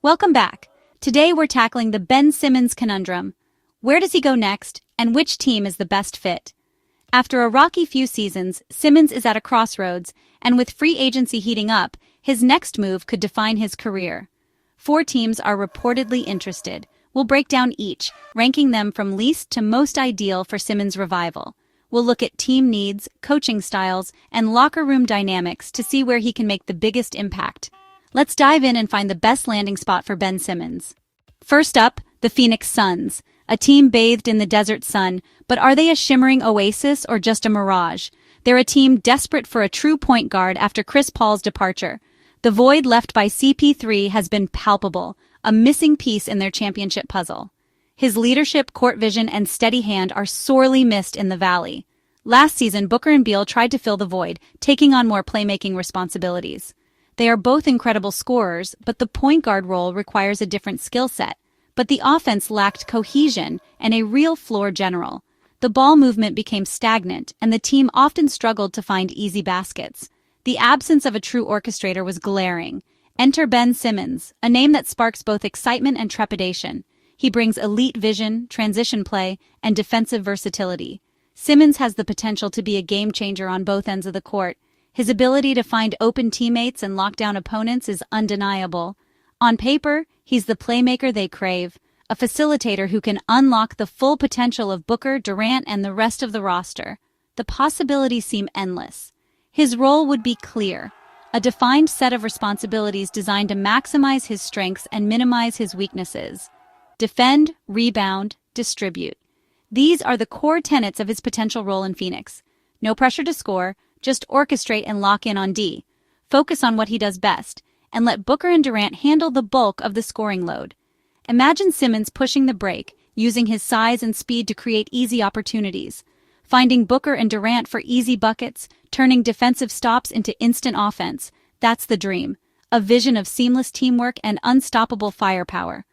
Welcome back. Today we're tackling the Ben Simmons conundrum. Where does he go next, and which team is the best fit? After a rocky few seasons, Simmons is at a crossroads, and with free agency heating up, his next move could define his career. 4 teams are reportedly interested. We'll break down each, ranking them from least to most ideal for Simmons' revival. We'll look at team needs, coaching styles, and locker room dynamics to see where he can make the biggest impact. Let's dive in and find the best landing spot for Ben Simmons. First up, the Phoenix Suns, a team bathed in the desert sun, but are they a shimmering oasis or just a mirage? They're a team desperate for a true point guard after Chris Paul's departure. The void left by CP3 has been palpable, a missing piece in their championship puzzle. His leadership, court vision, and steady hand are sorely missed in the Valley. Last season, Booker and Beal tried to fill the void, taking on more playmaking responsibilities. They are both incredible scorers, but the point guard role requires a different skill set. But the offense lacked cohesion and a real floor general. The ball movement became stagnant, and the team often struggled to find easy baskets. The absence of a true orchestrator was glaring. Enter Ben Simmons, a name that sparks both excitement and trepidation. He brings elite vision, transition play, and defensive versatility. Simmons has the potential to be a game-changer on both ends of the court. His ability to find open teammates and lock down opponents is undeniable. On paper, he's the playmaker they crave, a facilitator who can unlock the full potential of Booker, Durant, and the rest of the roster. The possibilities seem endless. His role would be clear, a defined set of responsibilities designed to maximize his strengths and minimize his weaknesses. Defend, rebound, distribute. These are the core tenets of his potential role in Phoenix. No pressure to score, just orchestrate and lock in on D. Focus on what he does best, and let Booker and Durant handle the bulk of the scoring load. Imagine Simmons pushing the break, using his size and speed to create easy opportunities. Finding Booker and Durant for easy buckets, turning defensive stops into instant offense. That's the dream. A vision of seamless teamwork and unstoppable firepower.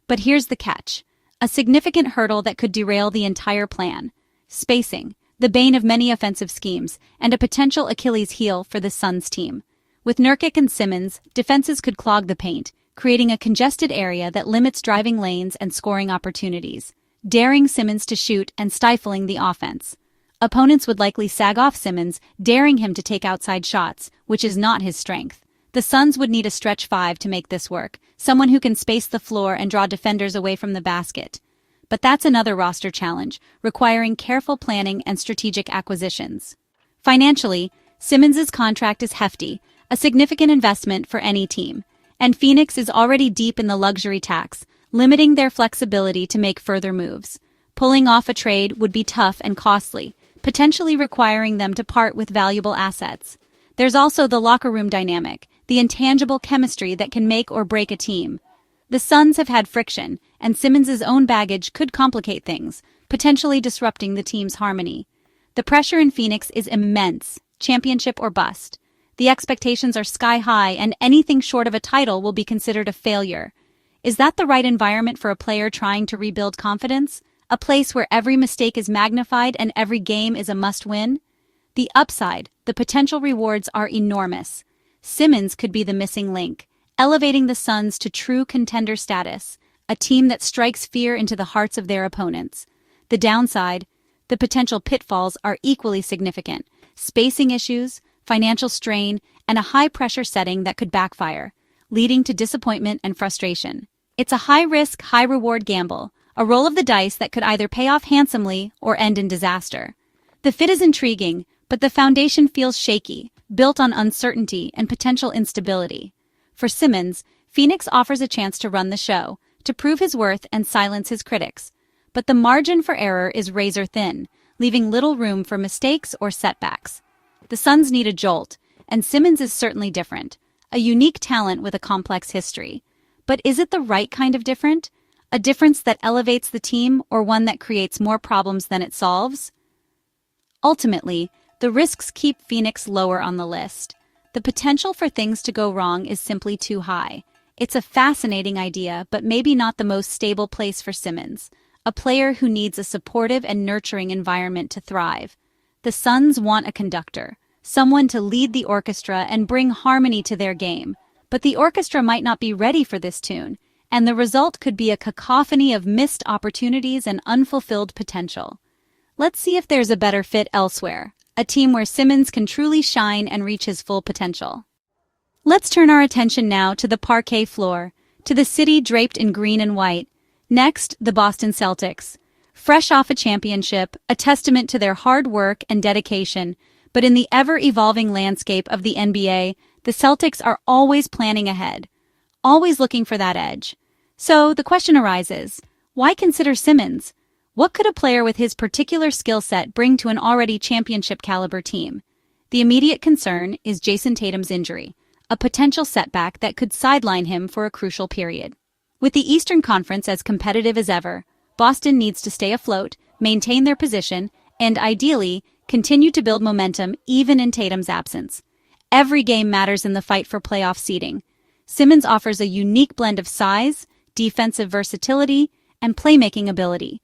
But here's the catch. A significant hurdle that could derail the entire plan. Spacing, the bane of many offensive schemes, and a potential Achilles heel for the Suns team. With Nurkic and Simmons, defenses could clog the paint, creating a congested area that limits driving lanes and scoring opportunities, daring Simmons to shoot and stifling the offense. Opponents would likely sag off Simmons, daring him to take outside shots, which is not his strength. The Suns would need a stretch 5 to make this work, someone who can space the floor and draw defenders away from the basket. But that's another roster challenge, requiring careful planning and strategic acquisitions. Financially, Simmons' contract is hefty, a significant investment for any team, and Phoenix is already deep in the luxury tax, limiting their flexibility to make further moves. Pulling off a trade would be tough and costly, potentially requiring them to part with valuable assets. There's also the locker room dynamic, the intangible chemistry that can make or break a team. The Suns have had friction, and Simmons' own baggage could complicate things, potentially disrupting the team's harmony. The pressure in Phoenix is immense, championship or bust. The expectations are sky high, and anything short of a title will be considered a failure. Is that the right environment for a player trying to rebuild confidence? A place where every mistake is magnified and every game is a must-win? The upside, the potential rewards are enormous. Simmons could be the missing link, elevating the Suns to true contender status, a team that strikes fear into the hearts of their opponents. The downside, the potential pitfalls are equally significant. Spacing issues, financial strain, and a high-pressure setting that could backfire, leading to disappointment and frustration. It's a high-risk, high-reward gamble, a roll of the dice that could either pay off handsomely or end in disaster. The fit is intriguing, but the foundation feels shaky, built on uncertainty and potential instability. For Simmons, Phoenix offers a chance to run the show, to prove his worth and silence his critics. But the margin for error is razor-thin, leaving little room for mistakes or setbacks. The Suns need a jolt, and Simmons is certainly different, a unique talent with a complex history. But is it the right kind of different? A difference that elevates the team or one that creates more problems than it solves? Ultimately, the risks keep Phoenix lower on the list. The potential for things to go wrong is simply too high. It's a fascinating idea, but maybe not the most stable place for Simmons, a player who needs a supportive and nurturing environment to thrive. The Suns want a conductor, someone to lead the orchestra and bring harmony to their game. But the orchestra might not be ready for this tune. and the result could be a cacophony of missed opportunities and unfulfilled potential. Let's see if there's a better fit elsewhere, a team where Simmons can truly shine and reach his full potential. Let's turn our attention now to the parquet floor, to the city draped in green and white. Next, the Boston Celtics. Fresh off a championship, a testament to their hard work and dedication, but in the ever-evolving landscape of the NBA, the Celtics are always planning ahead, always looking for that edge. So the question arises, why consider Simmons? What could a player with his particular skill set bring to an already championship-caliber team? The immediate concern is Jason Tatum's injury, a potential setback that could sideline him for a crucial period. With the Eastern Conference as competitive as ever, Boston needs to stay afloat, maintain their position, and ideally, continue to build momentum even in Tatum's absence. Every game matters in the fight for playoff seeding. Simmons offers a unique blend of size, defensive versatility, and playmaking ability,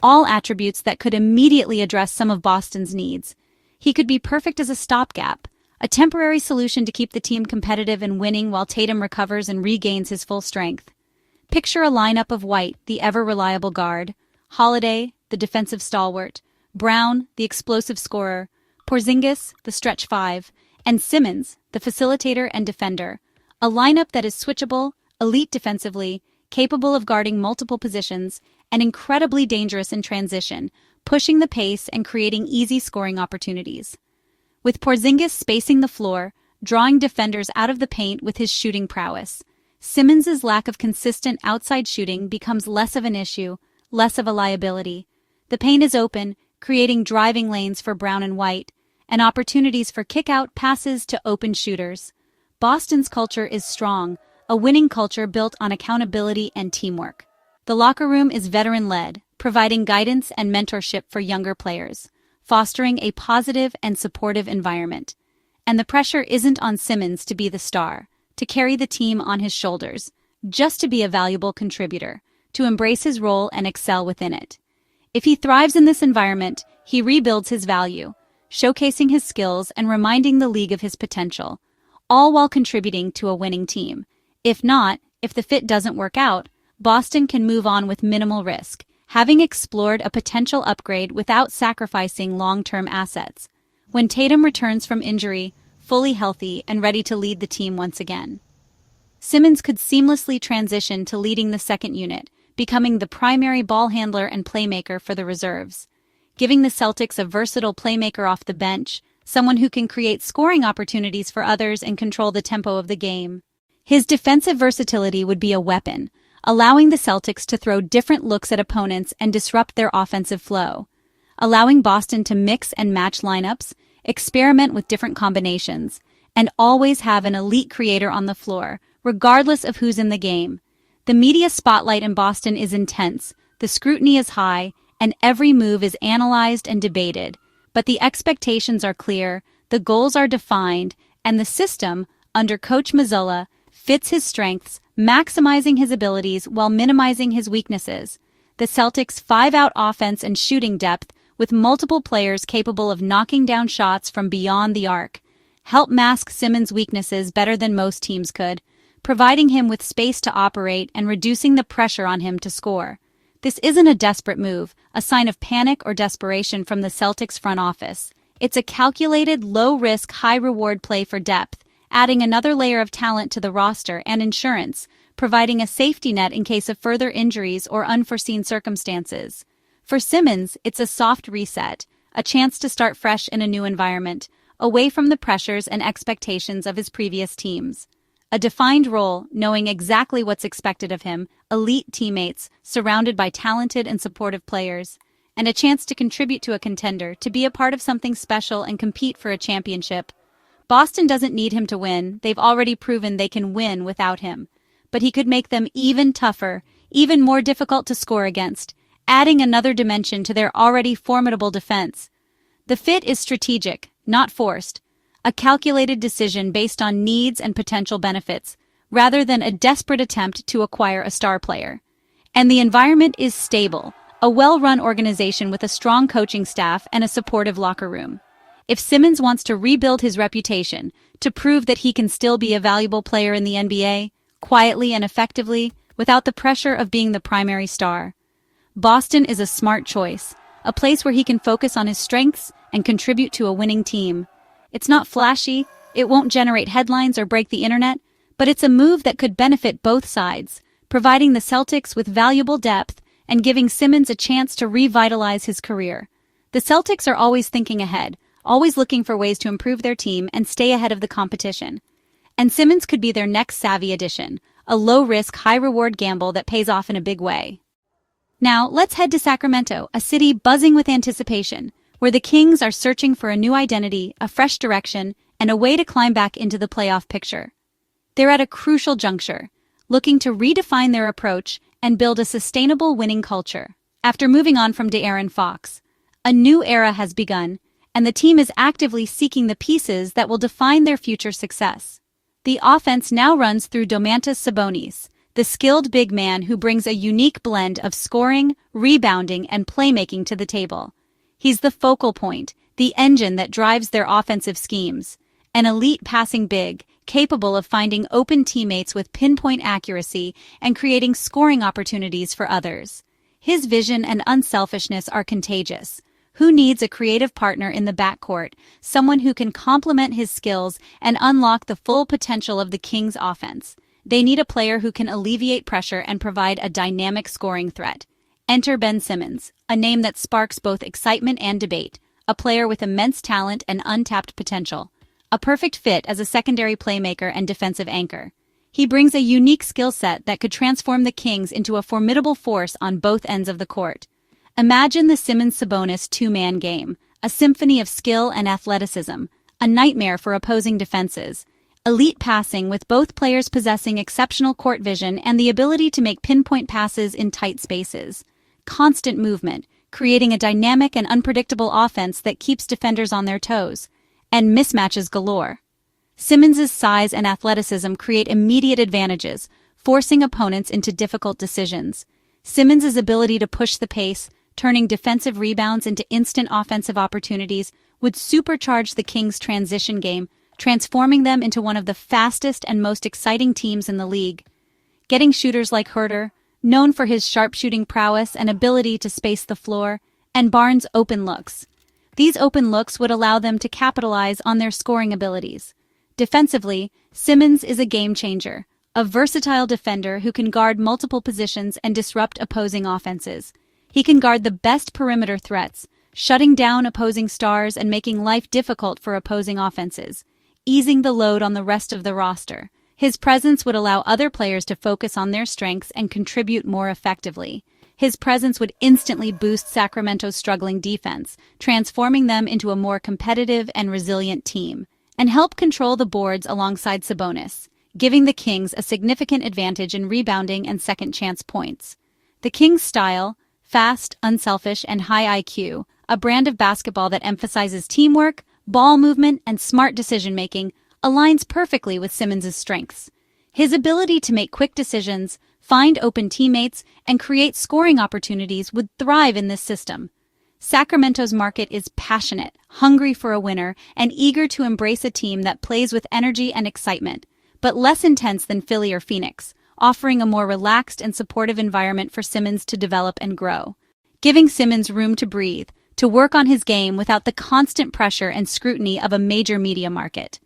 all attributes that could immediately address some of Boston's needs. He could be perfect as a stopgap, a temporary solution to keep the team competitive and winning while Tatum recovers and regains his full strength. Picture a lineup of White, the ever-reliable guard, Holiday, the defensive stalwart, Brown, the explosive scorer, Porzingis, the stretch five, and Simmons, the facilitator and defender. A lineup that is switchable, elite defensively, capable of guarding multiple positions, and incredibly dangerous in transition, pushing the pace and creating easy scoring opportunities. With Porzingis spacing the floor, drawing defenders out of the paint with his shooting prowess, Simmons' lack of consistent outside shooting becomes less of an issue, less of a liability. The paint is open, creating driving lanes for Brown and White, and opportunities for kick-out passes to open shooters. Boston's culture is strong, a winning culture built on accountability and teamwork. The locker room is veteran-led, providing guidance and mentorship for younger players, fostering a positive and supportive environment. And the pressure isn't on Simmons to be the star, to carry the team on his shoulders, just to be a valuable contributor, to embrace his role and excel within it. If he thrives in this environment, he rebuilds his value, showcasing his skills and reminding the league of his potential, all while contributing to a winning team. If not, if the fit doesn't work out, Boston can move on with minimal risk, having explored a potential upgrade without sacrificing long-term assets. When Tatum returns from injury, fully healthy and ready to lead the team once again, Simmons could seamlessly transition to leading the second unit, becoming the primary ball handler and playmaker for the reserves, giving the Celtics a versatile playmaker off the bench, someone who can create scoring opportunities for others and control the tempo of the game. His defensive versatility would be a weapon, allowing the Celtics to throw different looks at opponents and disrupt their offensive flow, allowing Boston to mix and match lineups, experiment with different combinations, and always have an elite creator on the floor, regardless of who's in the game. The media spotlight in Boston is intense, the scrutiny is high, and every move is analyzed and debated. But the expectations are clear, the goals are defined, and the system, under Coach Mazzulla, fits his strengths, maximizing his abilities while minimizing his weaknesses. The Celtics' five-out offense and shooting depth, with multiple players capable of knocking down shots from beyond the arc, help mask Simmons' weaknesses better than most teams could, providing him with space to operate and reducing the pressure on him to score. This isn't a desperate move, a sign of panic or desperation from the Celtics front office. It's a calculated, low-risk, high-reward play for depth, adding another layer of talent to the roster and insurance, providing a safety net in case of further injuries or unforeseen circumstances. For Simmons, it's a soft reset, a chance to start fresh in a new environment, away from the pressures and expectations of his previous teams. A defined role, knowing exactly what's expected of him, elite teammates, surrounded by talented and supportive players, and a chance to contribute to a contender, to be a part of something special and compete for a championship. Boston doesn't need him to win, they've already proven they can win without him. But he could make them even tougher, even more difficult to score against, adding another dimension to their already formidable defense. The fit is strategic, not forced, a calculated decision based on needs and potential benefits, rather than a desperate attempt to acquire a star player. And the environment is stable, a well-run organization with a strong coaching staff and a supportive locker room. If Simmons wants to rebuild his reputation, to prove that he can still be a valuable player in the NBA, quietly and effectively, without the pressure of being the primary star. Boston is a smart choice, a place where he can focus on his strengths and contribute to a winning team. It's not flashy, it won't generate headlines or break the internet, but it's a move that could benefit both sides, providing the Celtics with valuable depth and giving Simmons a chance to revitalize his career. The Celtics are always thinking ahead, always looking for ways to improve their team and stay ahead of the competition. And Simmons could be their next savvy addition, a low-risk, high-reward gamble that pays off in a big way. Now, let's head to Sacramento, a city buzzing with anticipation, where the Kings are searching for a new identity, a fresh direction, and a way to climb back into the playoff picture. They're at a crucial juncture, looking to redefine their approach and build a sustainable winning culture. After moving on from De'Aaron Fox, a new era has begun, and the team is actively seeking the pieces that will define their future success. The offense now runs through Domantas Sabonis, the skilled big man who brings a unique blend of scoring, rebounding, and playmaking to the table. He's the focal point, the engine that drives their offensive schemes, an elite passing big, capable of finding open teammates with pinpoint accuracy and creating scoring opportunities for others. His vision and unselfishness are contagious. Who needs a creative partner in the backcourt, someone who can complement his skills and unlock the full potential of the Kings' offense? They need a player who can alleviate pressure and provide a dynamic scoring threat. Enter Ben Simmons, a name that sparks both excitement and debate, a player with immense talent and untapped potential. A perfect fit as a secondary playmaker and defensive anchor. He brings a unique skill set that could transform the Kings into a formidable force on both ends of the court. Imagine the Simmons-Sabonis two-man game, a symphony of skill and athleticism, a nightmare for opposing defenses. Elite passing with both players possessing exceptional court vision and the ability to make pinpoint passes in tight spaces. Constant movement, creating a dynamic and unpredictable offense that keeps defenders on their toes. And mismatches galore. Simmons' size and athleticism create immediate advantages, forcing opponents into difficult decisions. Simmons' ability to push the pace, turning defensive rebounds into instant offensive opportunities, would supercharge the Kings' transition game, transforming them into one of the fastest and most exciting teams in the league. Getting shooters like Huerter, known for his sharpshooting prowess and ability to space the floor, and Barnes' open looks. These open looks would allow them to capitalize on their scoring abilities. Defensively, Simmons is a game changer, a versatile defender who can guard multiple positions and disrupt opposing offenses. He can guard the best perimeter threats, shutting down opposing stars and making life difficult for opposing offenses, easing the load on the rest of the roster. His presence would allow other players to focus on their strengths and contribute more effectively. His presence would instantly boost Sacramento's struggling defense, transforming them into a more competitive and resilient team, and help control the boards alongside Sabonis, giving the Kings a significant advantage in rebounding and second-chance points. The Kings' style, fast, unselfish, and high IQ, a brand of basketball that emphasizes teamwork, ball movement, and smart decision-making, aligns perfectly with Simmons' strengths. His ability to make quick decisions, find open teammates, and create scoring opportunities would thrive in this system. Sacramento's market is passionate, hungry for a winner, and eager to embrace a team that plays with energy and excitement, but less intense than Philly or Phoenix, offering a more relaxed and supportive environment for Simmons to develop and grow, giving Simmons room to breathe, to work on his game without the constant pressure and scrutiny of a major media market,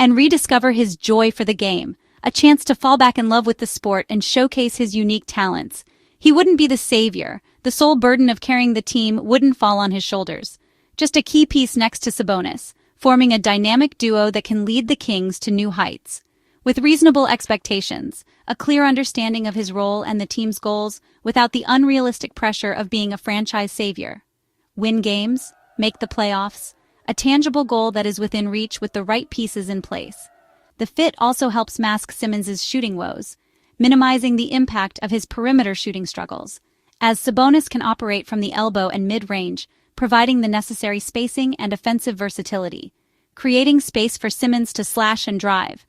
and rediscover his joy for the game, a chance to fall back in love with the sport and showcase his unique talents. He wouldn't be the savior. The sole burden of carrying the team wouldn't fall on his shoulders. Just a key piece next to Sabonis, forming a dynamic duo that can lead the Kings to new heights. With reasonable expectations, a clear understanding of his role and the team's goals, without the unrealistic pressure of being a franchise savior. Win games, make the playoffs, a tangible goal that is within reach with the right pieces in place. The fit also helps mask Simmons' shooting woes, minimizing the impact of his perimeter shooting struggles, as Sabonis can operate from the elbow and mid-range, providing the necessary spacing and offensive versatility, creating space for Simmons to slash and drive.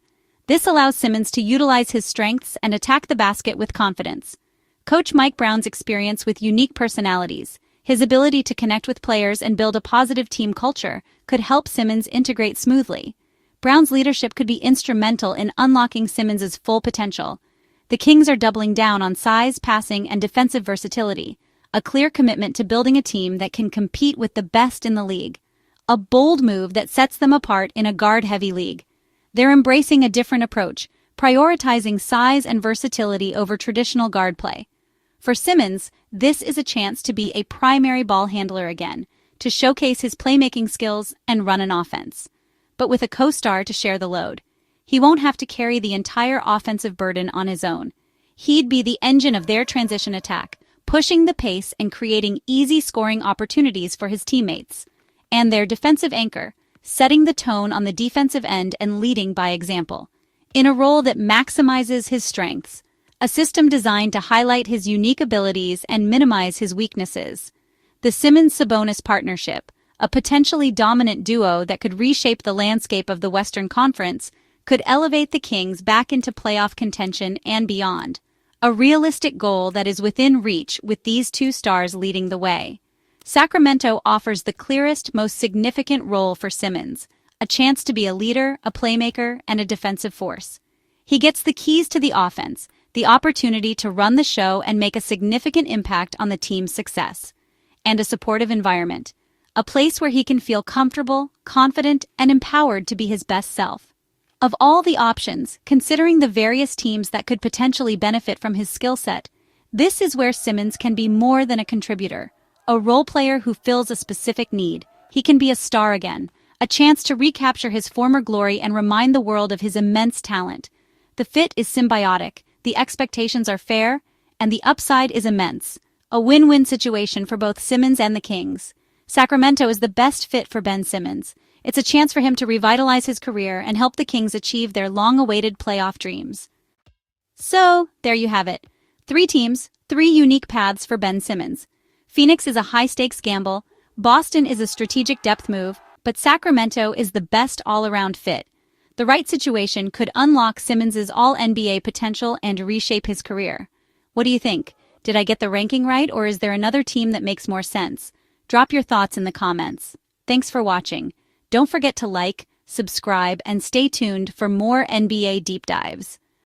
This allows Simmons to utilize his strengths and attack the basket with confidence. Coach Mike Brown's experience with unique personalities, his ability to connect with players and build a positive team culture, could help Simmons integrate smoothly. Brown's leadership could be instrumental in unlocking Simmons' full potential. The The Kings are doubling down on size, passing, and defensive versatility, a clear commitment to building a team that can compete with the best in the league. A bold move that sets them apart in a guard-heavy league. They're embracing a different approach, prioritizing size and versatility over traditional guard play. For Simmons, this is a chance to be a primary ball handler again, to showcase his playmaking skills and run an offense. But with a co-star to share the load. He won't have to carry the entire offensive burden on his own. He'd be the engine of their transition attack, pushing the pace and creating easy scoring opportunities for his teammates. And their defensive anchor, setting the tone on the defensive end and leading by example. In a role that maximizes his strengths, a system designed to highlight his unique abilities and minimize his weaknesses. The Simmons-Sabonis partnership, a potentially dominant duo that could reshape the landscape of the Western Conference, could elevate the Kings back into playoff contention and beyond. A realistic goal that is within reach with these two stars leading the way. Sacramento offers the clearest, most significant role for Simmons, a chance to be a leader, a playmaker, and a defensive force. He gets the keys to the offense, the opportunity to run the show and make a significant impact on the team's success. And a supportive environment, a place where he can feel comfortable, confident, and empowered to be his best self. Of all the options, considering the various teams that could potentially benefit from his skill set, this is where Simmons can be more than a contributor, a role player who fills a specific need. He can be a star again, a chance to recapture his former glory and remind the world of his immense talent. The fit is symbiotic, the expectations are fair, and the upside is immense. A win-win situation for both Simmons and the Kings. Sacramento is the best fit for Ben Simmons. It's a chance for him to revitalize his career and help the Kings achieve their long-awaited playoff dreams. So, there you have it. 3 teams, 3 unique paths for Ben Simmons. Phoenix is a high-stakes gamble, Boston is a strategic depth move, but Sacramento is the best all-around fit. The right situation could unlock Simmons' all-NBA potential and reshape his career. What do you think? Did I get the ranking right, or is there another team that makes more sense? Drop your thoughts in the comments. Thanks for watching. Don't forget to like, subscribe, and stay tuned for more NBA deep dives.